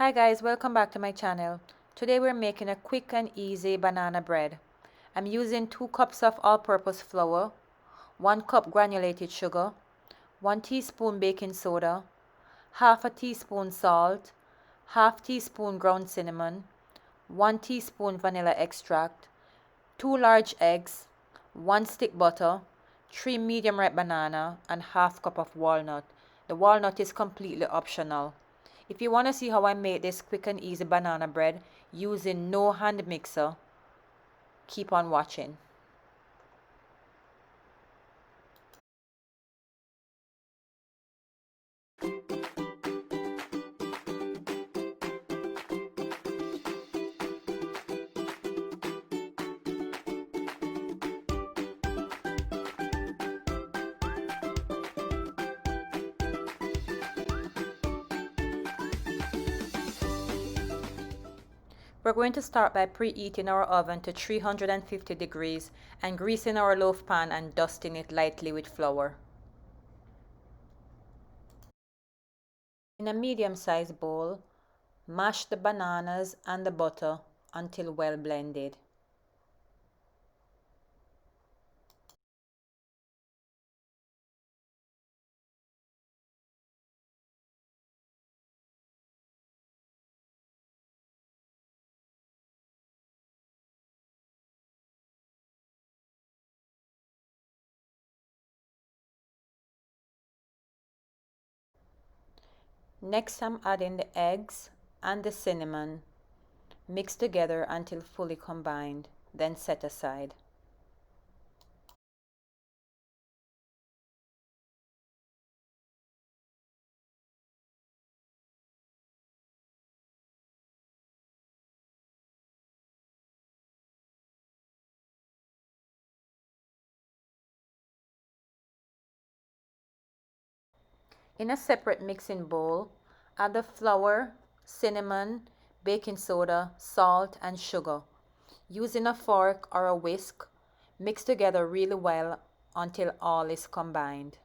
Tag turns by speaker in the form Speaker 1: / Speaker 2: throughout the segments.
Speaker 1: Hi guys, welcome back to my channel. Today we're making a quick and easy banana bread. I'm using 2 cups of all-purpose flour, 1 cup granulated sugar, 1 teaspoon baking soda, half a teaspoon salt, half teaspoon ground cinnamon, 1 teaspoon vanilla extract, 2 large eggs, 1 stick butter, 3 medium ripe banana, and half cup of walnut. The walnut is completely optional. If you want to see how I make this quick and easy banana bread using no hand mixer, keep on watching. We're going to start by preheating our oven to 350 degrees and greasing our loaf pan and dusting it lightly with flour. In a medium-sized bowl, mash the bananas and the butter until well blended. Next, I'm adding the eggs and the cinnamon. Mix together until fully combined, then set aside. In a separate mixing bowl, add the flour, cinnamon, baking soda, salt, and sugar. Using a fork or a whisk, mix together really well until all is combined.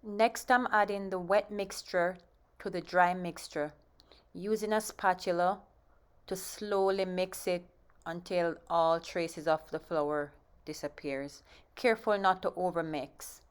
Speaker 1: Next, I'm adding the wet mixture to the dry mixture, using a spatula to slowly mix it until all traces of the flour disappears. Careful not to overmix.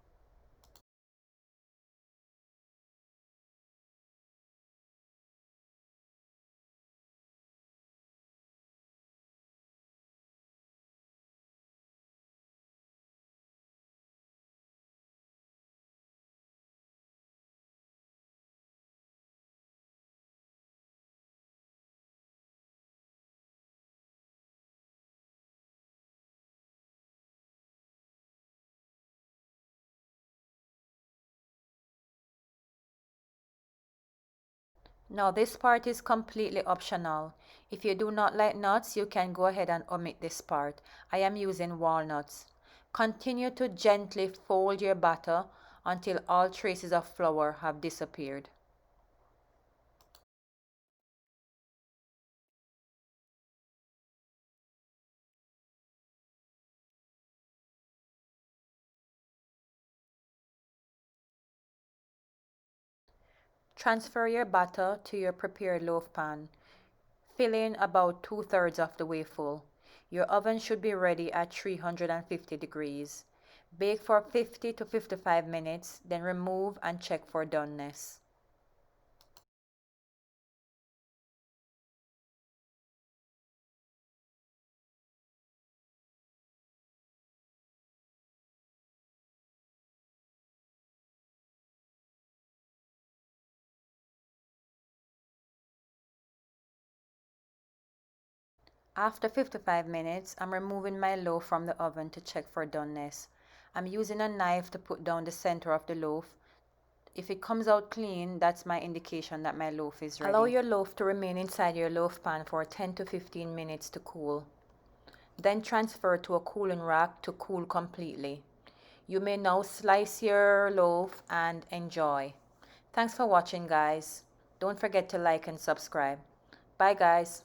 Speaker 1: Now this part is completely optional. If you do not like nuts, you can go ahead and omit this part. I am using walnuts. Continue to gently fold your batter until all traces of flour have disappeared. Transfer your batter to your prepared loaf pan, filling about 2/3 of the way full. Your oven should be ready at 350 degrees. Bake for 50 to 55 minutes, then remove and check for doneness. After 55 minutes, I'm removing my loaf from the oven to check for doneness. I'm using a knife to put down the center of the loaf. If it comes out clean, that's my indication that my loaf is ready. Allow your loaf to remain inside your loaf pan for 10 to 15 minutes to cool. Then transfer to a cooling rack to cool completely. You may now slice your loaf and enjoy. Thanks for watching, guys. Don't forget to like and subscribe. Bye, guys.